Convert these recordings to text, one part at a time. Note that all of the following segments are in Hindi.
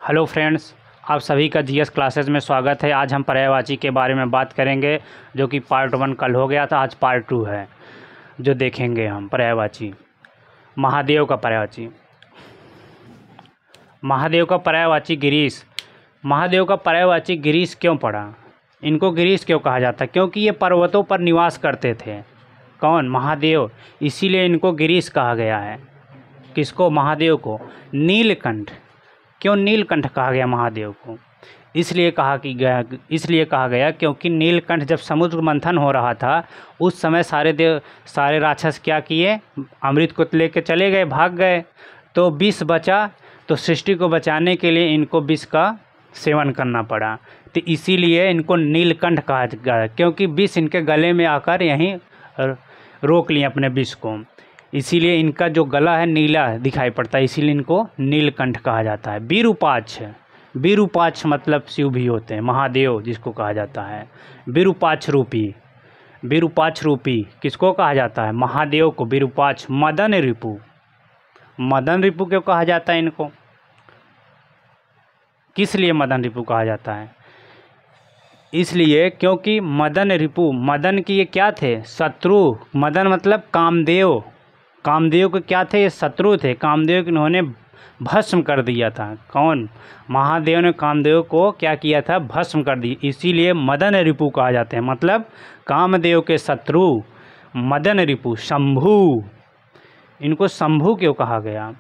हेलो फ्रेंड्स, आप सभी का जीएस क्लासेस में स्वागत है। आज हम पर्यायवाची के बारे में बात करेंगे, जो कि पार्ट 1 कल हो गया था। आज पार्ट 2 है जो देखेंगे हम। पर्यायवाची, महादेव का पर्यायवाची। महादेव का पर्यायवाची गिरीश। महादेव का पर्यायवाची गिरीश क्यों पड़ा? इनको गिरीश क्यों कहा जाता है? क्योंकि ये पर्वतों पर निवास करते थे। कौन? महादेव। इसीलिए इनको गिरीश कहा गया है। किसको? महादेव को। नीलकंठ, क्यों नीलकंठ कहा गया महादेव को? इसलिए कहा गया क्योंकि नीलकंठ जब समुद्र मंथन हो रहा था, उस समय सारे राक्षस क्या किए? अमृत को लेकर चले गए, भाग गए। तो विष बचा, तो सृष्टि को बचाने के लिए इनको विष का सेवन करना पड़ा। तो इसीलिए इनको नीलकंठ कहा गया, क्योंकि विष इनके गले में आकर यहीं रोक लिए अपने विष को। इसीलिए इनका जो गला है नीला दिखाई पड़ता है, इसीलिए इनको नीलकंठ कहा जाता है। विरूपाक्ष, विरूपाक्ष मतलब शिव भी होते हैं, महादेव जिसको कहा जाता है। विरूपाक्ष रूपी, विरूपाक्ष रूपी किसको कहा जाता है? महादेव को। विरूपाक्ष। मदन रिपु, मदन रिपु क्यों कहा जाता है इनको? किस लिए मदन रिपु कहा जाता है? इसलिए क्योंकि मदन रिपु, मदन की ये क्या थे? शत्रु। मदन मतलब कामदेव। कामदेव के क्या थे? ये शत्रु थे। कामदेव को इन्होंने भस्म कर दिया था। कौन? महादेव ने कामदेव को क्या किया था? भस्म कर दिया। इसीलिए मदन रिपु कहा जाते हैं। मतलब कामदेव के शत्रु मदन रिपु। शंभु, इनको शंभु क्यों कहा गया?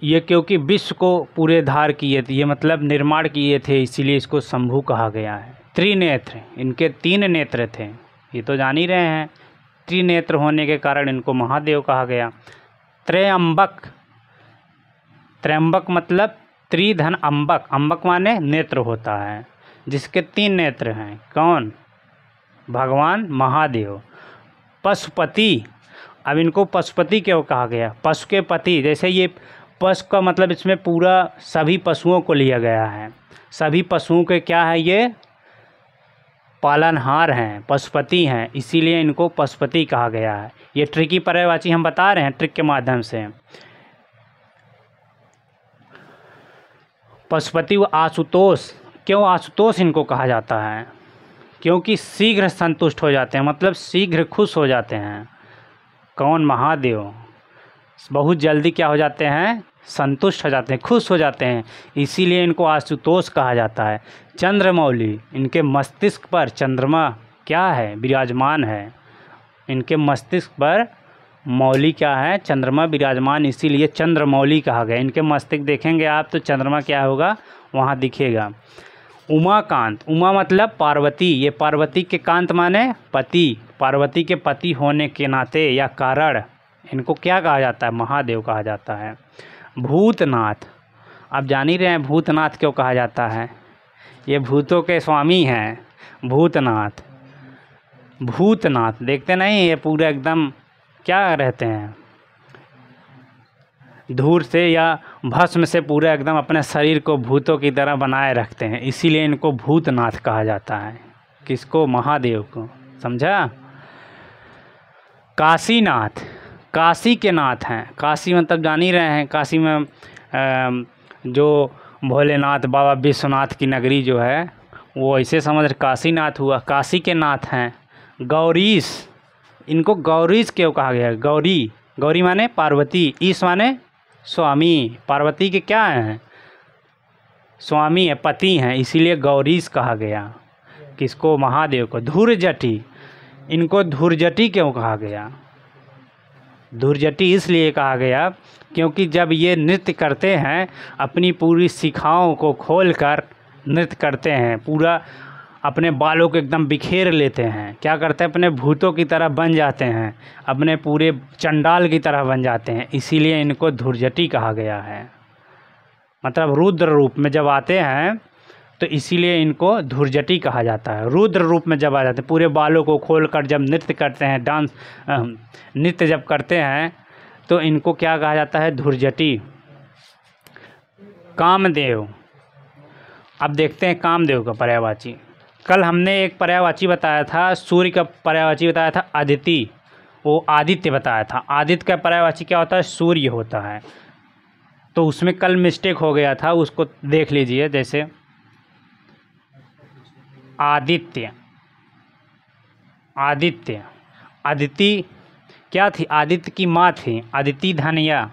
ये क्योंकि विश्व को पूरे धार किए थे, ये मतलब निर्माण किए थे, इसीलिए इसको शंभु कहा गया है। त्रिनेत्र, इनके 3 नेत्र थे, ये तो जान ही रहे हैं। त्रिनेत्र होने के कारण इनको महादेव कहा गया। त्रयंबक, त्रयंबक मतलब त्रिधन अंबक। अंबक माने नेत्र होता है, जिसके 3 नेत्र हैं। कौन? भगवान महादेव। पशुपति, अब इनको पशुपति क्यों कहा गया? पशु के पति, जैसे ये पशु का मतलब इसमें पूरा सभी पशुओं को लिया गया है। सभी पशुओं के क्या है? ये पालनहार हैं, पशुपति हैं, इसीलिए इनको पशुपति कहा गया है। ये ट्रिकी पर्यायवाची हम बता रहे हैं ट्रिक के माध्यम से। पशुपति व आशुतोष, क्यों आशुतोष इनको कहा जाता है? क्योंकि शीघ्र संतुष्ट हो जाते हैं, मतलब शीघ्र खुश हो जाते हैं। कौन? महादेव। बहुत जल्दी क्या हो जाते हैं? संतुष्ट हो जाते हैं, खुश हो जाते हैं, इसीलिए इनको आशुतोष कहा जाता है। चंद्रमौली, इनके मस्तिष्क पर चंद्रमा क्या है? विराजमान है। इनके मस्तिष्क पर मौली क्या है? चंद्रमा विराजमान, इसीलिए चंद्रमौली कहा गया। इनके मस्तिष्क देखेंगे आप तो चंद्रमा क्या होगा? वहाँ दिखेगा। उमाकांत, उमा मतलब पार्वती, ये पार्वती के कांत माने पति। पार्वती के पति होने के नाते या कारण इनको क्या कहा जाता है? महादेव कहा जाता है। भूतनाथ, आप जान ही रहे हैं भूतनाथ क्यों कहा जाता है? ये भूतों के स्वामी हैं। भूतनाथ, भूतनाथ देखते नहीं, ये पूरा एकदम क्या रहते हैं? धूल से या भस्म से पूरा एकदम अपने शरीर को भूतों की तरह बनाए रखते हैं, इसीलिए इनको भूतनाथ कहा जाता है। किसको? महादेव को। समझा? काशीनाथ, काशी के नाथ हैं। काशी मतलब जान ही रहे हैं, काशी में जो भोलेनाथ बाबा विश्वनाथ की नगरी जो है, वो ऐसे समझ काशीनाथ हुआ। काशी के नाथ हैं। गौरीश, इनको गौरीश क्यों कहा गया? गौरी, गौरी माने पार्वती, ईश माने स्वामी। पार्वती के क्या हैं? स्वामी है, पति हैं, इसीलिए गौरीश कहा गया। किसको? महादेव को। धूर्जटी, इनको धूर्जटी क्यों कहा गया? धूर्जटी इसलिए कहा गया क्योंकि जब ये नृत्य करते हैं, अपनी पूरी शिखाओं को खोलकर नृत्य करते हैं, पूरा अपने बालों को एकदम बिखेर लेते हैं। क्या करते हैं? अपने भूतों की तरह बन जाते हैं, अपने पूरे चंडाल की तरह बन जाते हैं, इसीलिए इनको धूर्जटी कहा गया है। मतलब रुद्र रूप में जब आते हैं तो इसीलिए इनको धूर्जटी कहा जाता है। रुद्र रूप में जब आ जाते हैं, पूरे बालों को खोलकर जब नृत्य करते हैं, डांस नृत्य जब करते हैं, तो इनको क्या कहा जाता है? धूर्जटी। कामदेव, अब देखते हैं कामदेव का पर्यायवाची। कल हमने एक पर्यायवाची बताया था, सूर्य का पर्यायवाची बताया था अदिति। वो आदित्य बताया था। आदित्य का पर्यायवाची क्या होता है? सूर्य होता है। तो उसमें कल मिस्टेक हो गया था, उसको देख लीजिए। जैसे आदित्य, आदित्य, अदिति क्या थी? आदित्य की माँ थी अदिति धनिया।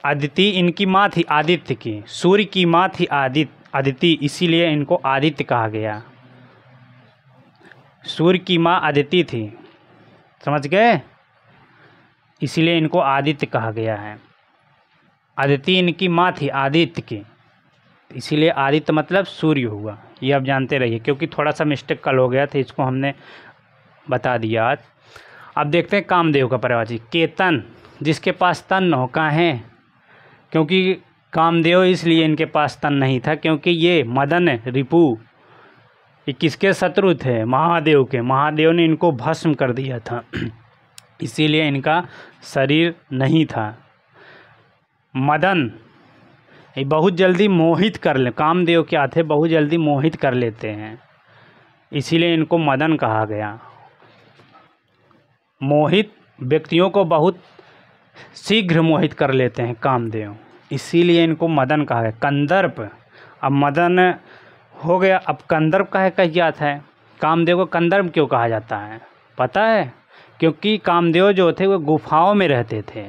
अदिति इनकी माँ थी आदित्य की, सूर्य की माँ थी अदिति, इसीलिए इनको आदित्य कहा गया। सूर्य की माँ अदिति थी, समझ गए? इसीलिए इनको आदित्य कहा गया है। अदिति इनकी माँ थी आदित्य की, इसीलिए आदित्य मतलब सूर्य हुआ। ये आप जानते रहिए, क्योंकि थोड़ा सा मिस्टेक कल हो गया था, इसको हमने बता दिया आज। अब देखते हैं कामदेव का पर्यायवाची। केतन, जिसके पास तन न हो। कहाँ है? क्योंकि कामदेव इसलिए इनके पास तन नहीं था क्योंकि ये मदन रिपु, ये किसके शत्रु थे? महादेव के। महादेव ने इनको भस्म कर दिया था, इसीलिए इनका शरीर नहीं था। मदन, ये बहुत जल्दी मोहित कर ले। कामदेव क्या थे? बहुत जल्दी मोहित कर लेते हैं, इसीलिए इनको मदन कहा गया। मोहित व्यक्तियों को बहुत शीघ्र मोहित कर लेते हैं कामदेव, इसीलिए इनको मदन कहा गया। कंदर्प, अब मदन हो गया, अब कंदर्प काहे कहा जाता है? कामदेव को कंदर्प क्यों कहा जाता है पता है? क्योंकि कामदेव जो थे वो गुफाओं में रहते थे।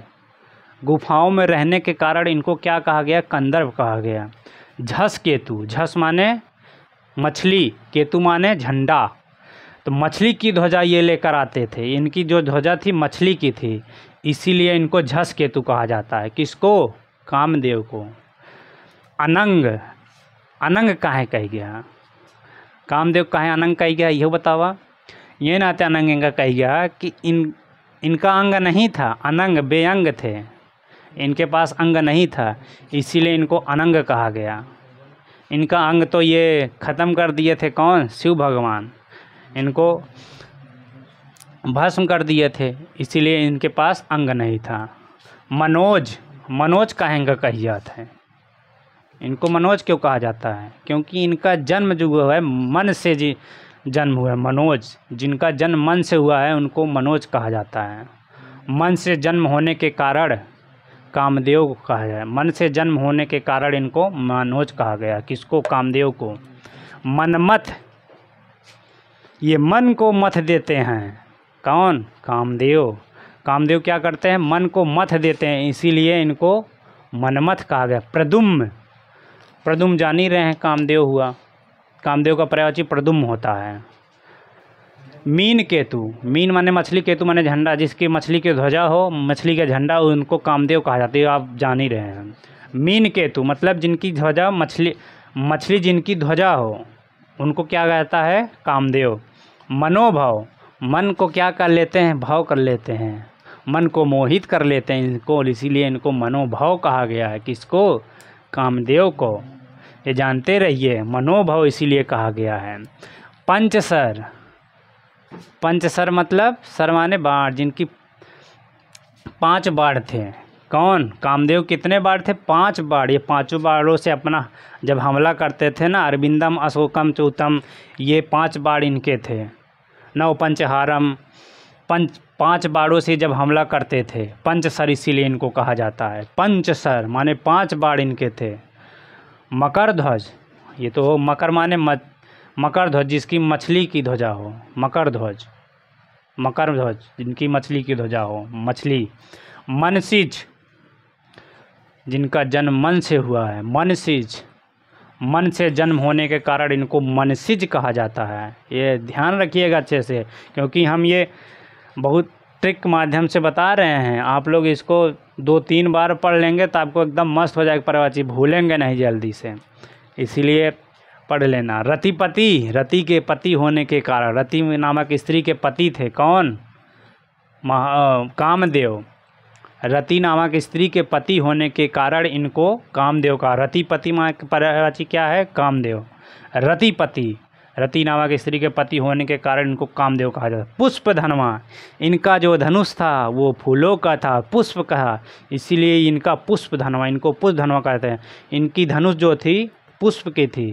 गुफाओं में रहने के कारण इनको क्या कहा गया? कंदर्प कहा गया। झस केतु, झस माने मछली, केतु माने झंडा। तो मछली की ध्वजा ये लेकर आते थे, इनकी जो ध्वजा थी मछली की थी, इसीलिए इनको झस केतु कहा जाता है। किसको? कामदेव को। अनंग, अनंग काहे कह गया? कामदेव काहे अनंग कह गया ये बतावा? ये नाते अनंग इनका कह गया कि इनका अंग नहीं था, अनंग बेअंग थे, इनके पास अंग नहीं था, इसीलिए इनको अनंग कहा गया। इनका अंग तो ये ख़त्म कर दिए थे कौन? शिव भगवान, इनको भस्म कर दिए थे, इसीलिए इनके पास अंग नहीं था। मनोज, मनोज काहे कही जाता है? इनको मनोज क्यों कहा जाता है? क्योंकि इनका जन्म जो हुआ है मन से जन्म हुआ है। मनोज, जिनका जन्म मन से हुआ है उनको मनोज कहा जाता है। मन से जन्म होने के कारण कामदेव को कहा गया। मन से जन्म होने के कारण इनको मनोज कहा गया। किसको? कामदेव को। मनमथ, ये मन को मथ देते हैं। कौन? कामदेव। कामदेव क्या करते हैं? मन को मथ देते हैं, इसीलिए इनको मनमथ कहा गया। प्रद्युम्न, प्रद्युम्न जान ही रहे हैं कामदेव हुआ। कामदेव का पर्यायवाची प्रद्युम्न होता है। मीन केतु, मीन माने मछली, केतु माने झंडा। जिसकी मछली की ध्वजा हो, मछली का झंडा, उनको कामदेव कहा जाता है, आप जान ही रहे हैं। मीन केतु मतलब जिनकी ध्वजा मछली, मछली जिनकी ध्वजा हो उनको क्या कहता है? कामदेव। मनोभाव, मन को क्या कर लेते हैं? भाव कर लेते हैं, मन को मोहित कर लेते हैं इनको, इसीलिए इनको मनोभाव कहा गया है। किसको? कामदेव को। ये जानते रहिए, मनोभाव इसीलिए कहा गया है। पंचसर, पंचसर मतलब सर माने बाढ़, जिनकी 5 बाढ़ थे। कौन? कामदेव। कितने बाढ़ थे? 5 बाढ़। ये 5 बाढ़ों से अपना जब हमला करते थे ना, अरविंदम अशोकम चौतम, ये 5 बाढ़ इनके थे। नव पंचहारम, 5 बाढ़ों से जब हमला करते थे, पंचसर इसीलिए इनको कहा जाता है। पंचसर माने 5 बाढ़ इनके थे। मकर ध्वज, ये तो मकर माने मकर ध्वज, जिसकी मछली की ध्वजा हो, मकर ध्वज। मकर ध्वज जिनकी मछली की ध्वजा हो, मछली। मनसिज, जिनका जन्म मन से हुआ है, मनसिज। मन से जन्म होने के कारण इनको मनसिज कहा जाता है। ये ध्यान रखिएगा अच्छे से, क्योंकि हम ये बहुत ट्रिक माध्यम से बता रहे हैं। आप लोग इसको 2-3 बार पढ़ लेंगे तो आपको एकदम मस्त हो जाएगा पर्यायवाची, भूलेंगे नहीं जल्दी से, इसीलिए पढ़ लेना। रतिपति, रति के पति होने के कारण, रति नामक स्त्री के पति थे। कौन? कामदेव। रति नामक स्त्री के पति होने के कारण इनको कामदेव का। रतिपति माँ की पर्यायवाची क्या है? कामदेव। रतिपति, रति नामक स्त्री के पति होने के कारण इनको कामदेव कहा जाता है। पुष्पधनवा, इनका जो धनुष था वो फूलों का था, पुष्प का, इसीलिए इनका पुष्पधनवा, इनको पुष्पधनवा कहते हैं। इनकी धनुष जो थी पुष्प की थी,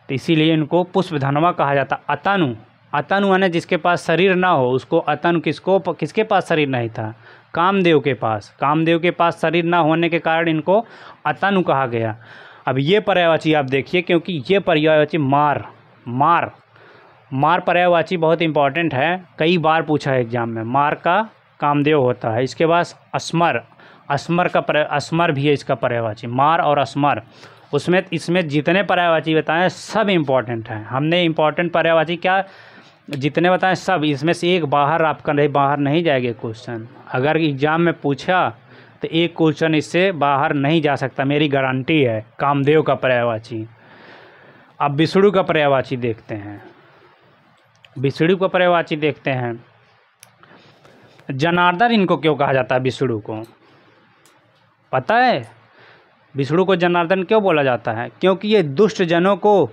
तो इसीलिए इनको पुष्पधनवा कहा जाता। अतनु, अतनु माने जिसके पास शरीर ना हो, उसको अतनु किसके पास शरीर नहीं था? कामदेव के पास। कामदेव के पास शरीर ना होने के कारण इनको अतनु कहा गया। अब ये पर्यायवाची आप देखिए, क्योंकि ये पर्यायवाची मार पर्यायवाची बहुत इंपॉर्टेंट है, कई बार पूछा है एग्जाम में। मार का कामदेव होता है। इसके बाद अस्मर भी है इसका पर्यायवाची, मार और अस्मर। इसमें जितने पर्यायवाची बताएं सब इम्पॉर्टेंट हैं। हमने इम्पॉर्टेंट पर्यायवाची क्या जितने बताएं सब, इसमें से एक बाहर नहीं जाएगा क्वेश्चन। अगर एग्जाम में पूछा तो एक क्वेश्चन इससे बाहर नहीं जा सकता, मेरी गारंटी है। कामदेव का पर्यायवाची। अब विष्णु का पर्यायवाची देखते हैं। विष्णु का पर्यायवाची देखते हैं। जनार्दन इनको क्यों कहा जाता है? विष्णु को पता है विष्णु को जनार्दन क्यों बोला जाता है? क्योंकि ये दुष्ट जनों को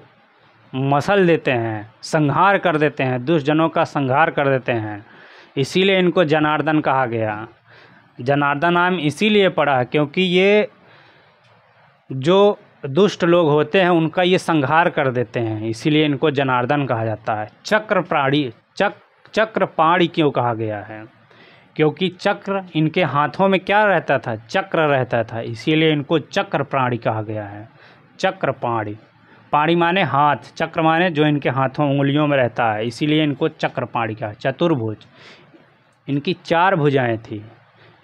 मसल देते हैं, संहार कर देते हैं, दुष्ट जनों का संहार कर देते हैं, इसीलिए इनको जनार्दन कहा गया। जनार्दन नाम इसीलिए पड़ा क्योंकि ये जो दुष्ट लोग होते हैं उनका ये संहार कर देते हैं, इसीलिए इनको जनार्दन कहा जाता है। चक्रपाणी क्यों कहा गया है? क्योंकि चक्र इनके हाथों में क्या रहता था? चक्र रहता था, इसीलिए इनको चक्रपाणी कहा गया है। चक्रपाणी, पाणी माने हाथ, चक्र माने जो इनके हाथों उंगलियों में रहता है, इसीलिए इनको चक्रपाणी कहा। चतुर्भुज, इनकी 4 भुजाएं थी,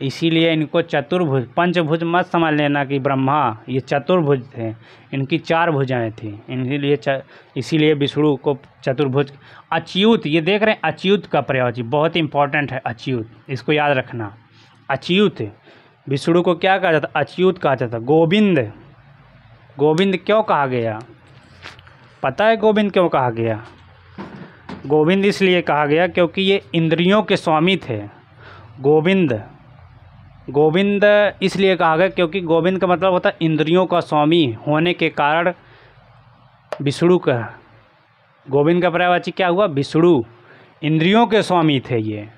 इसीलिए इनको चतुर्भुज। पंचभुज मत समझ लेना कि ब्रह्मा, ये चतुर्भुज थे, इनकी 4 भुजाएं थी, इसीलिए विष्णु को चतुर्भुज। अच्युत, ये देख रहे हैं अच्युत का पर्यायवाची बहुत इंपॉर्टेंट है। अच्युत, इसको याद रखना। अच्युत विष्णु को क्या कहा जाता? अच्युत कहा जाता। गोविंद, गोविंद क्यों कहा गया? पता है गोविंद क्यों कहा गया? गोविंद इसलिए कहा गया क्योंकि ये इंद्रियों के स्वामी थे। गोविंद इसलिए कहा गया क्योंकि गोविंद का मतलब होता है इंद्रियों का स्वामी होने के कारण विष्णु का। गोविंद का पर्यायवाची क्या हुआ? विष्णु। इंद्रियों के स्वामी थे ये,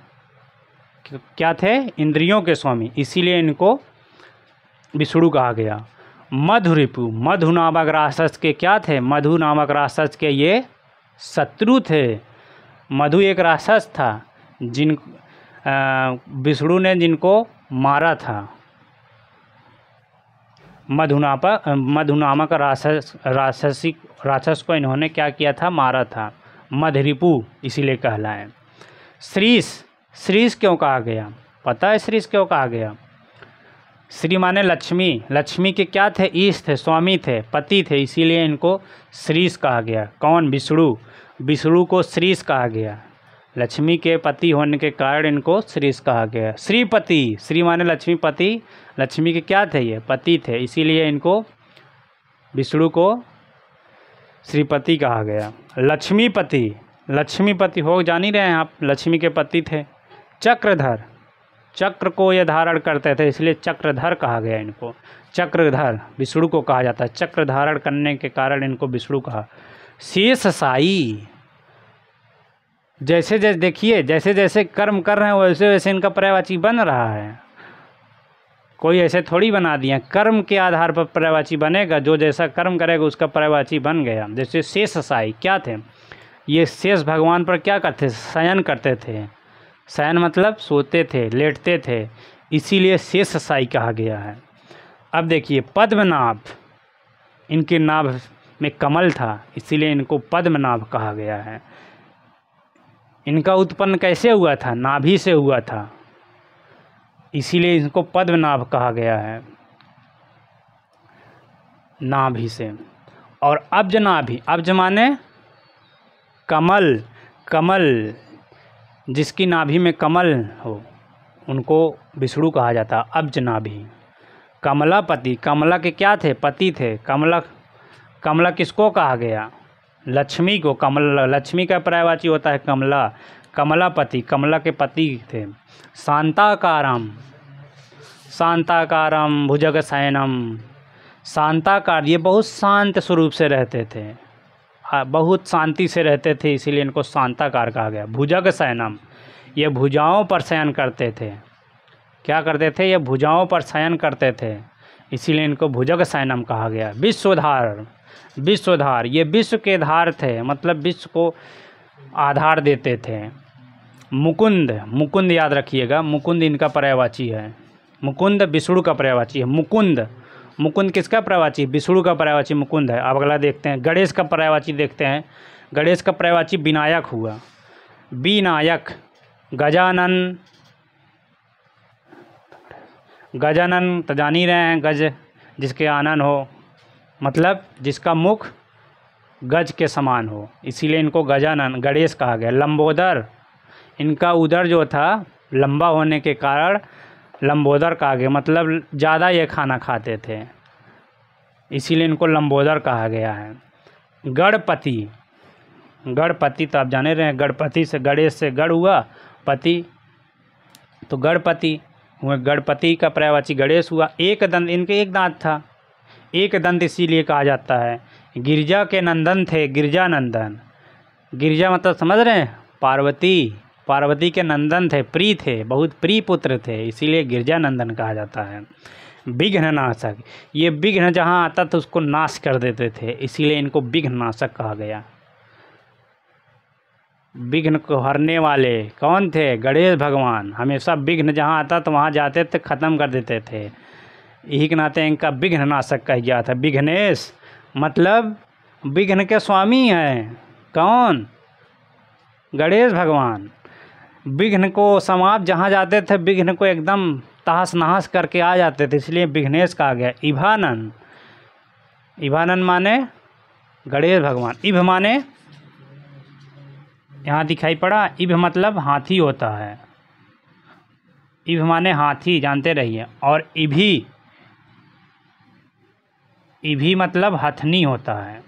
क्या थे? इंद्रियों के स्वामी, इसीलिए इनको विष्णु कहा गया। मधुरिपु, मधु नामक राक्षस के क्या थे? मधु नामक राक्षस के ये शत्रु थे। मधु एक राक्षस था विष्णु ने जिनको मारा था। मधु नामक राक्षस को इन्होंने क्या किया था? मारा था। मधुरिपु इसीलिए कहलाए। श्रीश क्यों कहा गया? पता है श्रीश क्यों कहा गया? श्री माने लक्ष्मी, लक्ष्मी के क्या थे? ईश थे, स्वामी थे, पति थे, इसीलिए इनको श्रीश कहा गया। कौन? विष्णु। विष्णु को श्रीश कहा गया, लक्ष्मी के पति होने के कारण इनको श्रीश कहा गया। श्रीपति, श्री माने लक्ष्मीपति, लक्ष्मी के क्या थे? ये पति थे, इसीलिए इनको विष्णु को श्रीपति कहा गया। लक्ष्मीपति हो जान ही रहे हैं आप, लक्ष्मी के पति थे। चक्रधर, चक्र को ये धारण करते थे, इसलिए चक्रधर कहा गया इनको। चक्रधर विष्णु को कहा जाता है, चक्र धारण करने के कारण इनको विष्णु कहा। शेषशायी, जैसे देखिए जैसे जैसे कर्म कर रहे हैं वैसे वैसे इनका पर्यायवाची बन रहा है। कोई ऐसे थोड़ी बना दिया, कर्म के आधार पर पर्यायवाची बनेगा, जो जैसा कर्म करेगा उसका पर्यायवाची बन गया। जैसे शेषशायी क्या थे? ये शेष भगवान पर क्या करते? शयन करते थे। शयन मतलब सोते थे, लेटते थे, इसीलिए शेषशायी कहा गया है। अब देखिए पद्मनाभ, इनके नाभ में कमल था, इसीलिए इनको पद्मनाभ कहा गया है। इनका उत्पन्न कैसे हुआ था? नाभि से हुआ था, इसीलिए इनको पद्मनाभ कहा गया है, नाभि से। और अब्जनाभि, अब्ज माने कमल, कमल जिसकी नाभि में कमल हो उनको विष्णु कहा जाता। अब्जनाभि। कमलापति, कमला के क्या थे? पति थे। कमला किसको कहा गया? लक्ष्मी को। कमला, लक्ष्मी का पर्यायवाची होता है कमला। कमलापति, कमला के पति थे। शांताकारम भुजगशयनम, शांताकार, ये बहुत शांत स्वरूप से रहते थे, बहुत शांति से रहते थे, इसीलिए इनको शांताकार कहा गया। भुजगशयनम, ये भुजाओं पर शयन करते थे। क्या करते थे? ये भुजाओं पर शयन करते थे, इसीलिए इनको भुजगशयनम कहा गया। विश्वधार, विश्वधार, ये विश्व के धार थे, मतलब विश्व को आधार देते थे। मुकुंद, मुकुंद याद रखिएगा, मुकुंद इनका पर्यायवाची है। मुकुंद विष्णु का पर्यायवाची है। मुकुंद, मुकुंद किसका पर्यायवाची? विष्णु का पर्यायवाची मुकुंद है। अब अगला देखते हैं, गणेश का पर्यायवाची देखते हैं। गणेश का पर्यायवाची विनायक हुआ। विनायक, गजानन, गजानन तो जान ही रहे हैं, गज जिसके आनन हो, मतलब जिसका मुख गज के समान हो, इसीलिए इनको गजानन गणेश कहा गया। लंबोदर, इनका उदर जो था लंबा होने के कारण लंबोदर कहा गया, मतलब ज़्यादा ये खाना खाते थे, इसीलिए इनको लंबोदर कहा गया है। गणपति, गणपति तो आप जाने रहे हैं, गणपति से गणेश से गण हुआ, पति तो गणपति हुए। गणपति का पर्यायवाची गणेश हुआ। एक दंत, इनके एक दांत था, एक दंत इसीलिए कहा जाता है। गिरजा के नंदन थे, गिरजानंदन। गिरजा मतलब समझ रहे हैं, पार्वती, पार्वती के नंदन थे, प्रिय थे, बहुत प्रिय पुत्र थे, इसीलिए गिरजानंदन कहा जाता है। विघ्ननाशक, ये विघ्न जहाँ आता था उसको नाश कर देते थे, इसीलिए इनको विघ्ननाशक कहा गया। विघ्न को हरने वाले कौन थे? गणेश भगवान। हमेशा विघ्न जहाँ आता तो वहाँ जाते थे, ख़त्म कर देते थे, यही के नाते इनका विघ्ननाशक कहा गया था। विघ्नेश मतलब विघ्न के स्वामी हैं, कौन? गणेश भगवान। विघ्न को समाप्त जहाँ जाते थे, विघ्न को एकदम तहस नहस करके आ जाते थे, इसलिए विघ्नेश कहा गया। इभानन, इभानन माने गणेश भगवान। इभ माने यहाँ दिखाई पड़ा, इभ मतलब हाथी होता है, इभ माने हाथी, जानते रहिए। और इभी, इभी मतलब हथनी होता है,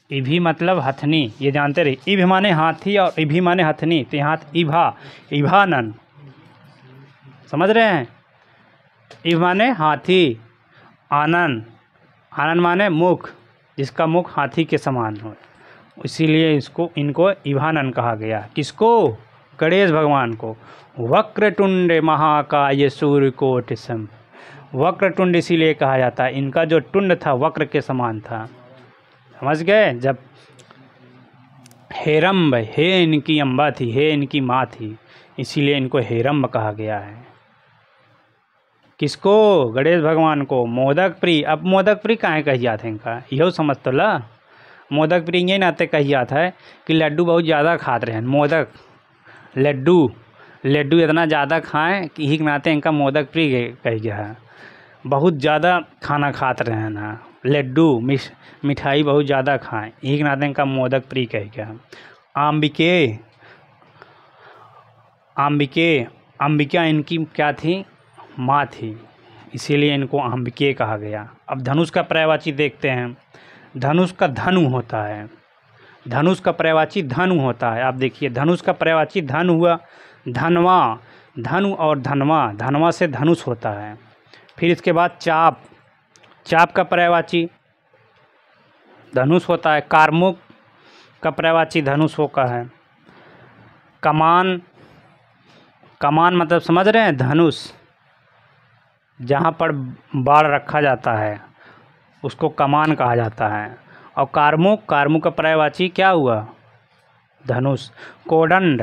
इभी मतलब हथनी, ये जानते रहिए। इभ माने हाथी और इभी माने हथनी, तो यहाँ इभा, इभानन, समझ रहे हैं। इभ माने हाथी, आनन, आनन माने मुख, जिसका मुख हाथी के समान हो, इसीलिए इसको इनको इभानन कहा गया। किसको? गणेश भगवान को। वक्रतुंड महाकाय सूर्यकोटि सम, वक्रतुंड इसीलिए कहा जाता है, इनका जो टुंड था वक्र के समान था, समझ गए। जब हेरम्ब, हे इनकी अम्बा थी, हे इनकी माँ थी, इसीलिए इनको हेरम्ब कहा गया है। किसको? गणेश भगवान को। मोदक प्रिय, अब मोदक प्रिय काहे कही जाते हैं इनका, यहो समझ तो ला। मोदक प्रिय ये नाते कही जाता है कि लड्डू बहुत ज़्यादा खाते रहे, मोदक लड्डू, लड्डू इतना ज़्यादा खाएं कि यही के नाते इनका मोदक प्रिय कही गया है। बहुत ज़्यादा खाना खाते रहे ना, लड्डू मिठाई बहुत ज़्यादा खाएं, यही के नाते इनका मोदक प्रिय कही गया। आम्बिके, आम्बिके, अंबिका इनकी क्या थी? माँ थी, इसीलिए इनको आम्बिके कहा गया। अब धनुष का पर्यायवाची देखते हैं। धनुष का धनु होता है, धनुष का पर्यायवाची धनु होता है। आप देखिए, धनुष का पर्यायवाची धन हुआ। धनवा, धनु और धनवा, धनवा से धनुष होता है। फिर इसके बाद चाप, चाप का पर्यायवाची धनुष होता है। कारमुक का पर्यायवाची धनुष होता है। कमान, कमान मतलब समझ रहे हैं, धनुष जहाँ पर बाण रखा जाता है उसको कमान कहा जाता है। और कारमुक, कारमुक का पर्यायवाची क्या हुआ? धनुष। कोदंड,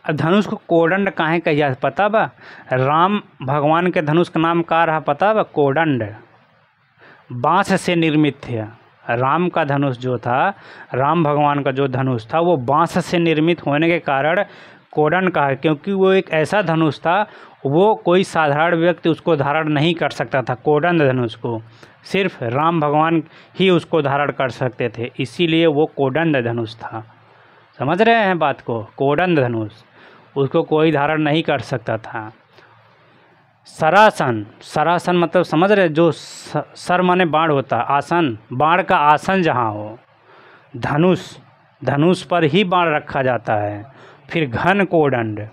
अब धनुष को कोदंड काहे कही जाता पता बा? राम भगवान के धनुष का नाम का रहा पता बा? कोदंड, बाँस से निर्मित थे। राम का धनुष जो था, राम भगवान का जो धनुष था वो बाँस से निर्मित होने के कारण कोदंड कहा, क्योंकि वो एक ऐसा धनुष था वो कोई साधारण व्यक्ति उसको धारण नहीं कर सकता था। कोदंड धनुष को सिर्फ राम भगवान ही उसको धारण कर सकते थे, इसीलिए वो कोदंड धनुष था। समझ रहे हैं बात को? कोदंड धनुष, उसको कोई धारण नहीं कर सकता था। सरासन, सरासन मतलब समझ रहे, जो सर माने बाण होता, आसन, बाण का आसन जहाँ हो। धनुष, धनुष पर ही बाण रखा जाता है। फिर घन कोदंड,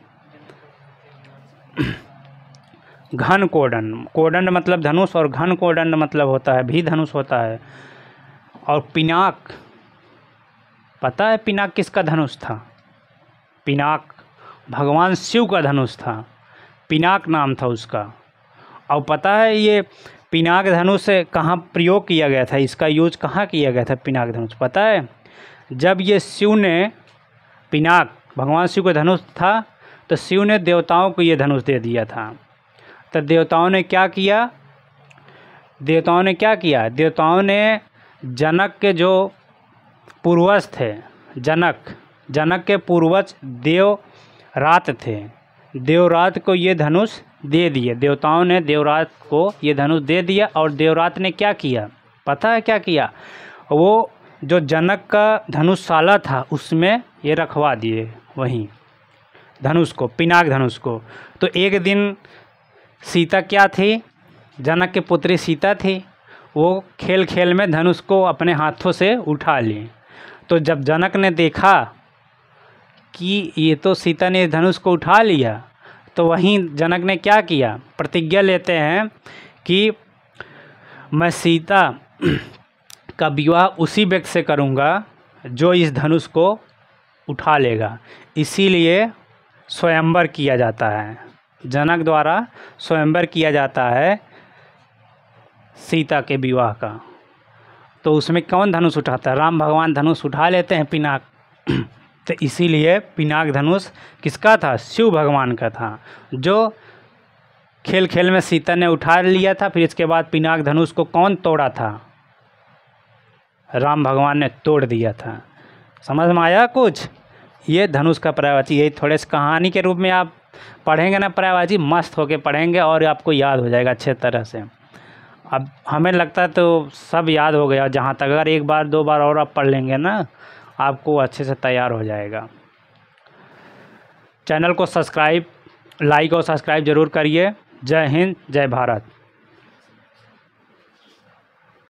घन कोदंड, कोदंड मतलब धनुष और घन कोदंड मतलब होता है भी धनुष होता है। और पिनाक, पता है पिनाक किसका धनुष था? पिनाक भगवान शिव का धनुष था, पिनाक नाम था उसका। और पता है ये पिनाक धनुष कहाँ प्रयोग किया गया था, इसका यूज कहाँ किया गया था पिनाक धनुष पता है? जब ये शिव ने पिनाक, भगवान शिव का धनुष था, तो शिव ने देवताओं को ये धनुष दे दिया था। तो देवताओं ने क्या किया? देवताओं ने जनक के जो पूर्वज थे, जनक के पूर्वज देवरात थे, देवरात को ये धनुष दे दिए। देवताओं ने देवरात को ये धनुष दे दिया और देवरात ने क्या किया पता है? क्या किया? वो जो जनक का धनुषशाला था उसमें ये रखवा दिए, वहीं धनुष को, पिनाक धनुष को। तो एक दिन सीता क्या थी? जनक के पुत्री सीता थी। वो खेल खेल में धनुष को अपने हाथों से उठा ली। तो जब जनक ने देखा कि ये तो सीता ने धनुष को उठा लिया, तो वहीं जनक ने क्या किया? प्रतिज्ञा लेते हैं कि मैं सीता का विवाह उसी व्यक्ति से करूँगा जो इस धनुष को उठा लेगा। इसीलिए स्वयंवर किया जाता है, जनक द्वारा स्वयंवर किया जाता है सीता के विवाह का। तो उसमें कौन धनुष उठाता है? राम भगवान धनुष उठा लेते हैं, पिनाक। तो इसीलिए पिनाक धनुष किसका था? शिव भगवान का था, जो खेल खेल में सीता ने उठा लिया था। फिर इसके बाद पिनाक धनुष को कौन तोड़ा था? राम भगवान ने तोड़ दिया था। समझ में आया कुछ? ये धनुष का पर्यायवाची, यही थोड़े से कहानी के रूप में आप पढ़ेंगे ना पर्यायवाची, मस्त होके पढ़ेंगे और आपको याद हो जाएगा अच्छे तरह से। अब हमें लगता है तो सब याद हो गया जहाँ तक, अगर एक बार दो बार और आप पढ़ लेंगे ना, आपको अच्छे से तैयार हो जाएगा। चैनल को सब्सक्राइब, लाइक और सब्सक्राइब ज़रूर करिए। जय हिंद, जय भारत।